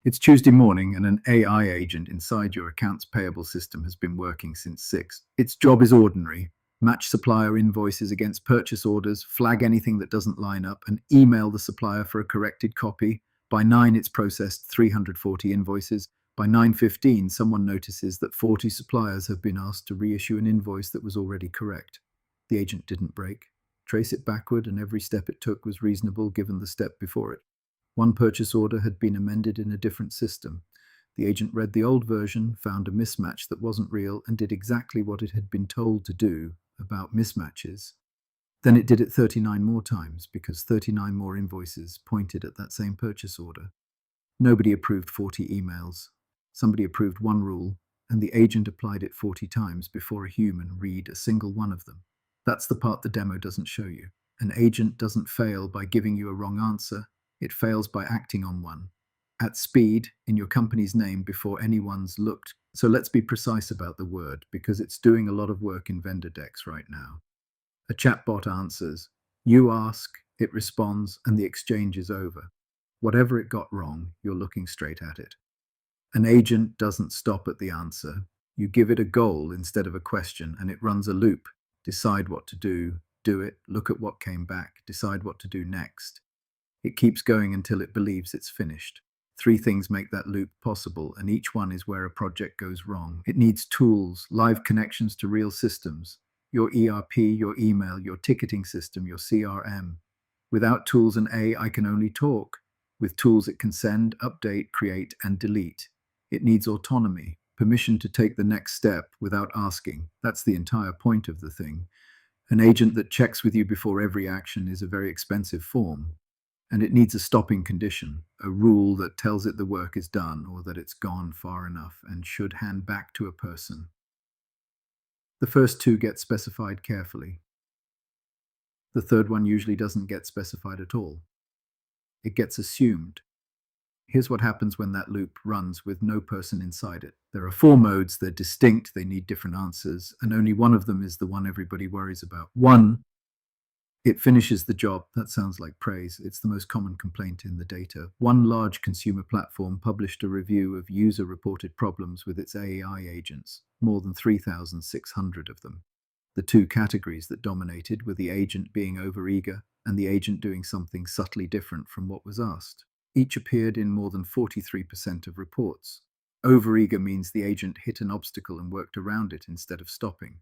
It's Tuesday morning and an AI agent inside your accounts payable system has been working since 6. Its job is ordinary. Match supplier invoices against purchase orders, flag anything that doesn't line up, and email the supplier for a corrected copy. By 9, it's processed 340 invoices. By 9:15, someone notices that 40 suppliers have been asked to reissue an invoice that was already correct. The agent didn't break. Trace it backward, and every step it took was reasonable given the step before it. One purchase order had been amended in a different system. The agent read the old version, found a mismatch that wasn't real, and did exactly what it had been told to do about mismatches. Then it did it 39 more times because 39 more invoices pointed at that same purchase order. Nobody approved 40 emails. Somebody approved one rule, and the agent applied it 40 times before a human read a single one of them. That's the part the demo doesn't show you. An agent doesn't fail by giving you a wrong answer, it fails by acting on one. At speed, in your company's name before anyone's looked. So let's be precise about the word, because it's doing a lot of work in vendor decks right now. A chatbot answers. You ask, it responds, and the exchange is over. Whatever it got wrong, you're looking straight at it. An agent doesn't stop at the answer. You give it a goal instead of a question, and it runs a loop. Decide what to do it, look at what came back, decide what to do next. It keeps going until it believes it's finished. 3 things make that loop possible, and each one is where a project goes wrong. It needs tools, live connections to real systems, your ERP, your email, your ticketing system, your CRM. Without tools and I can only talk. With tools, it can send, update, create, and delete. It needs autonomy, permission to take the next step without asking. That's the entire point of the thing. An agent that checks with you before every action is a very expensive form. And it needs a stopping condition, a rule that tells it the work is done or that it's gone far enough and should hand back to a person. The first 2 get specified carefully. The third one usually doesn't get specified at all. It gets assumed. Here's what happens when that loop runs with no person inside it. There are 4 modes, they're distinct, they need different answers, and only one of them is the one everybody worries about. 1, it finishes the job. That sounds like praise. It's the most common complaint in the data. One large consumer platform published a review of user-reported problems with its AI agents, more than 3,600 of them. The 2 categories that dominated were the agent being overeager and the agent doing something subtly different from what was asked. Each appeared in more than 43% of reports. Overeager means the agent hit an obstacle and worked around it instead of stopping.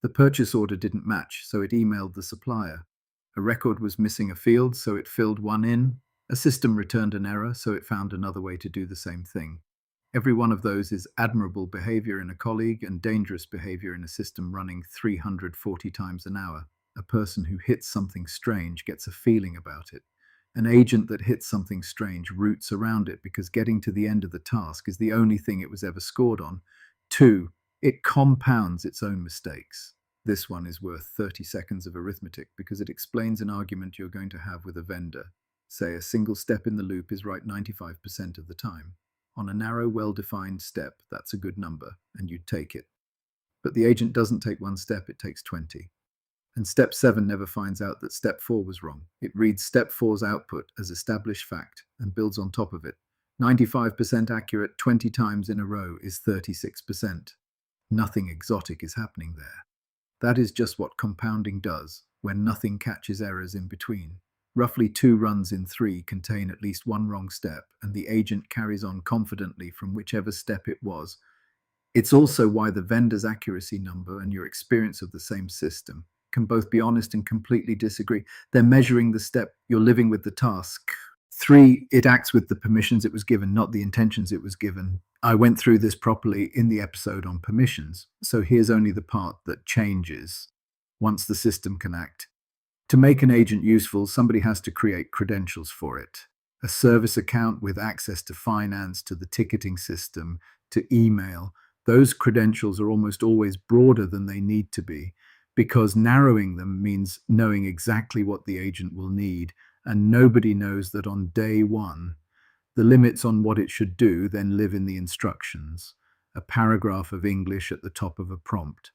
The purchase order didn't match, so it emailed the supplier. A record was missing a field, so it filled one in. A system returned an error, so it found another way to do the same thing. Every one of those is admirable behavior in a colleague and dangerous behavior in a system running 340 times an hour. A person who hits something strange gets a feeling about it. An agent that hits something strange roots around it because getting to the end of the task is the only thing it was ever scored on. 2, it compounds its own mistakes. This one is worth 30 seconds of arithmetic because it explains an argument you're going to have with a vendor. Say a single step in the loop is right 95% of the time. On a narrow, well-defined step, that's a good number, and you'd take it. But the agent doesn't take 1 step, it takes 20. And step 7 never finds out that step 4 was wrong. It reads step 4's output as established fact and builds on top of it. 95% accurate 20 times in a row is 36%. Nothing exotic is happening there. That is just what compounding does when nothing catches errors in between. Roughly 2 runs in 3 contain at least 1 wrong step, and the agent carries on confidently from whichever step it was. It's also why the vendor's accuracy number and your experience of the same system can both be honest and completely disagree. They're measuring the step, you're living with the task. 3, it acts with the permissions it was given, not the intentions it was given. I went through this properly in the episode on permissions, so here's only the part that changes once the system can act. To make an agent useful, somebody has to create credentials for it. A service account with access to finance, to the ticketing system, to email. Those credentials are almost always broader than they need to be, because narrowing them means knowing exactly what the agent will need, and nobody knows that on day 1. The limits on what it should do then live in the instructions, a paragraph of English at the top of a prompt.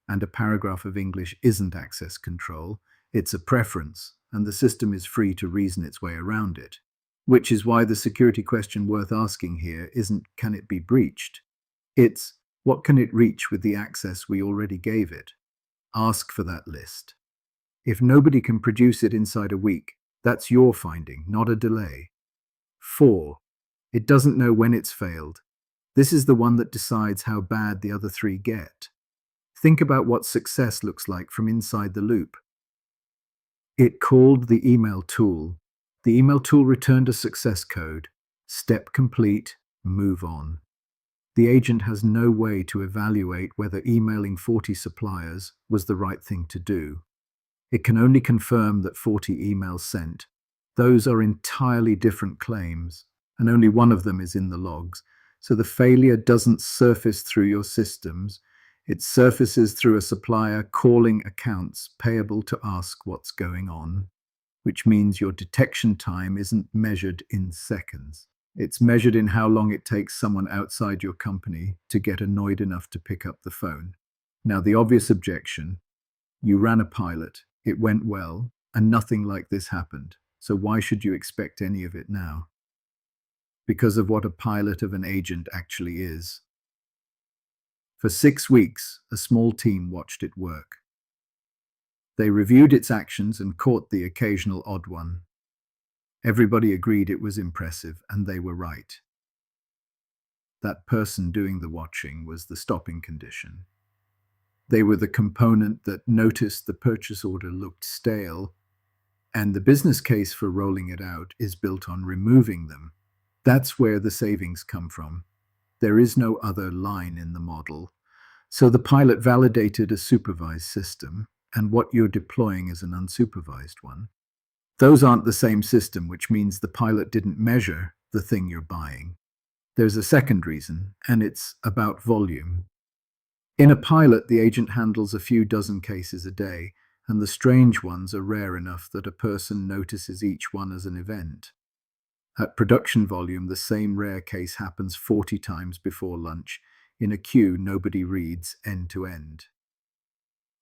And a paragraph of English isn't access control, it's a preference, and the system is free to reason its way around it. Which is why the security question worth asking here isn't, can it be breached? It's, what can it reach with the access we already gave it? Ask for that list. If nobody can produce it inside a week, that's your finding, not a delay. 4. It doesn't know when it's failed. This is the one that decides how bad the other three get. Think about what success looks like from inside the loop. It called the email tool. The email tool returned a success code. Step complete, move on. The agent has no way to evaluate whether emailing 40 suppliers was the right thing to do. It can only confirm that 40 emails sent. Those are entirely different claims, and only one of them is in the logs. So the failure doesn't surface through your systems. It surfaces through a supplier calling accounts payable to ask what's going on, which means your detection time isn't measured in seconds. It's measured in how long it takes someone outside your company to get annoyed enough to pick up the phone. Now, the obvious objection, you ran a pilot, it went well, and nothing like this happened. So why should you expect any of it now? Because of what a pilot of an agent actually is. For 6 weeks, a small team watched it work. They reviewed its actions and caught the occasional odd one. Everybody agreed it was impressive, and they were right. That person doing the watching was the stopping condition. They were the component that noticed the purchase order looked stale, and the business case for rolling it out is built on removing them. That's where the savings come from. There is no other line in the model. So the pilot validated a supervised system, and what you're deploying is an unsupervised one. Those aren't the same system, which means the pilot didn't measure the thing you're buying. There's a second reason, and it's about volume. In a pilot, the agent handles a few dozen cases a day, and the strange ones are rare enough that a person notices each one as an event. At production volume, the same rare case happens 40 times before lunch. In a queue, nobody reads end to end.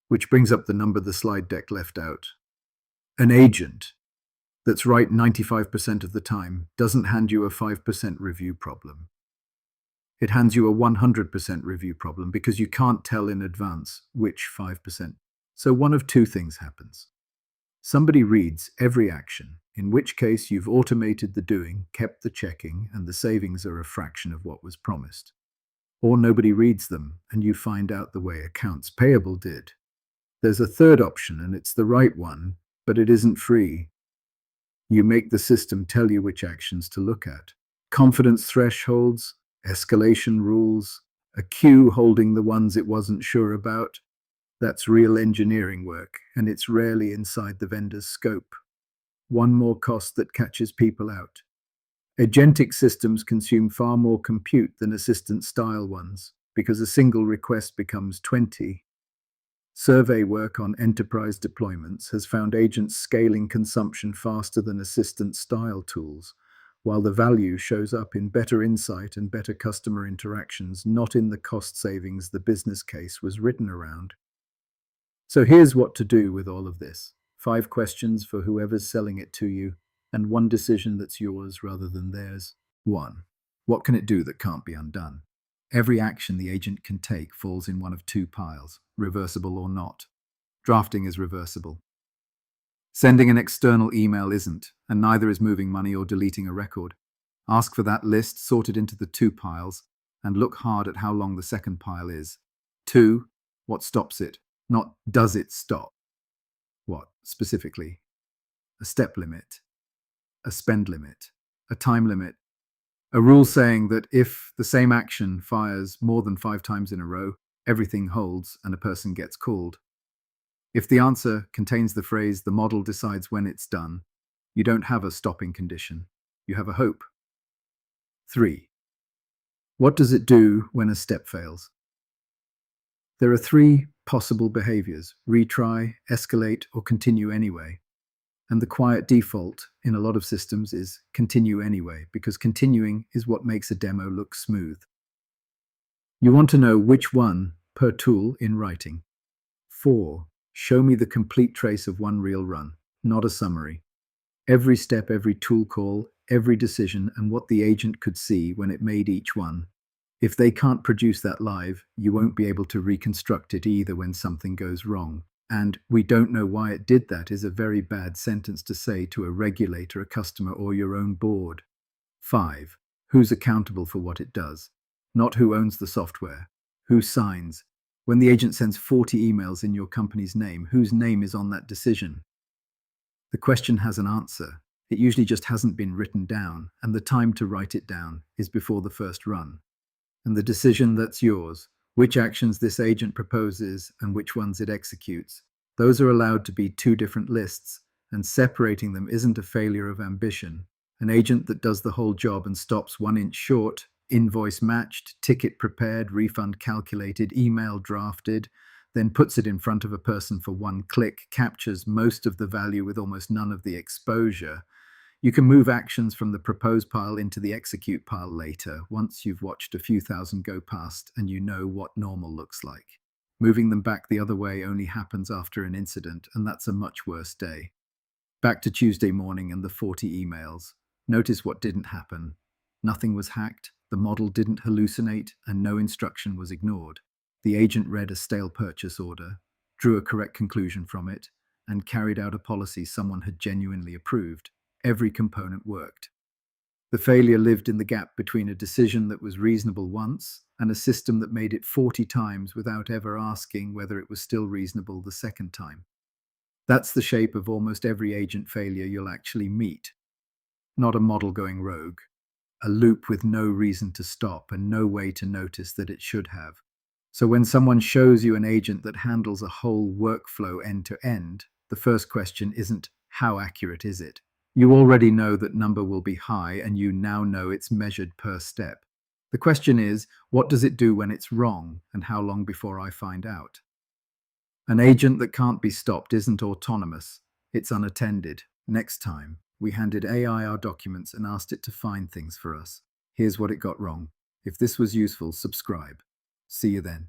Which brings up the number the slide deck left out. An agent that's right 95% of the time doesn't hand you a 5% review problem. It hands you a 100% review problem because you can't tell in advance which 5%. So one of two things happens. Somebody reads every action, in which case you've automated the doing, kept the checking, and the savings are a fraction of what was promised. Or nobody reads them, and you find out the way accounts payable did. There's a third option, and it's the right one, but it isn't free. You make the system tell you which actions to look at. Confidence thresholds, escalation rules, a queue holding the ones it wasn't sure about. That's real engineering work, and it's rarely inside the vendor's scope. One more cost that catches people out. Agentic systems consume far more compute than assistant-style ones, because a single request becomes 20. Survey work on enterprise deployments has found agents scaling consumption faster than assistant-style tools, while the value shows up in better insight and better customer interactions, not in the cost savings the business case was written around. So here's what to do with all of this. 5 questions for whoever's selling it to you, and 1 decision that's yours rather than theirs. 1. What can it do that can't be undone? Every action the agent can take falls in one of 2 piles, reversible or not. Drafting is reversible. Sending an external email isn't, and neither is moving money or deleting a record. Ask for that list, sort it into the 2 piles, and look hard at how long the second pile is. 2. What stops it? Not does it stop. What, specifically? A step limit, a spend limit, a time limit, a rule saying that if the same action fires more than 5 times in a row, everything holds and a person gets called. If the answer contains the phrase, the model decides when it's done, you don't have a stopping condition, you have a hope. 3. What does it do when a step fails? There are 3 possible behaviors: retry, escalate, or continue anyway. And the quiet default in a lot of systems is continue anyway, because continuing is what makes a demo look smooth. You want to know which one per tool in writing. 4. Show me the complete trace of one real run, not a summary. Every step, every tool call, every decision and what the agent could see when it made each one. If they can't produce that live, you won't be able to reconstruct it either when something goes wrong. And "we don't know why it did that" is a very bad sentence to say to a regulator, a customer, or your own board. 5. Who's accountable for what it does? Not who owns the software. Who signs? When the agent sends 40 emails in your company's name, whose name is on that decision? The question has an answer. It usually just hasn't been written down, and the time to write it down is before the first run. And the decision that's yours, which actions this agent proposes and which ones it executes, those are allowed to be two different lists, and separating them isn't a failure of ambition. An agent that does the whole job and stops 1 inch short, invoice matched, ticket prepared, refund calculated, email drafted, then puts it in front of a person for 1 click, captures most of the value with almost none of the exposure. You can move actions from the propose pile into the execute pile later, once you've watched a few thousand go past and you know what normal looks like. Moving them back the other way only happens after an incident, and that's a much worse day. Back to Tuesday morning and the 40 emails. Notice what didn't happen. Nothing was hacked, the model didn't hallucinate, and no instruction was ignored. The agent read a stale purchase order, drew a correct conclusion from it, and carried out a policy someone had genuinely approved. Every component worked. The failure lived in the gap between a decision that was reasonable once and a system that made it 40 times without ever asking whether it was still reasonable the second time. That's the shape of almost every agent failure you'll actually meet. Not a model going rogue, a loop with no reason to stop and no way to notice that it should have. So when someone shows you an agent that handles a whole workflow end to end, the first question isn't how accurate is it? You already know that number will be high, and you now know it's measured per step. The question is, what does it do when it's wrong, and how long before I find out? An agent that can't be stopped isn't autonomous, it's unattended. Next time, we handed AI our documents and asked it to find things for us. Here's what it got wrong. If this was useful, subscribe. See you then.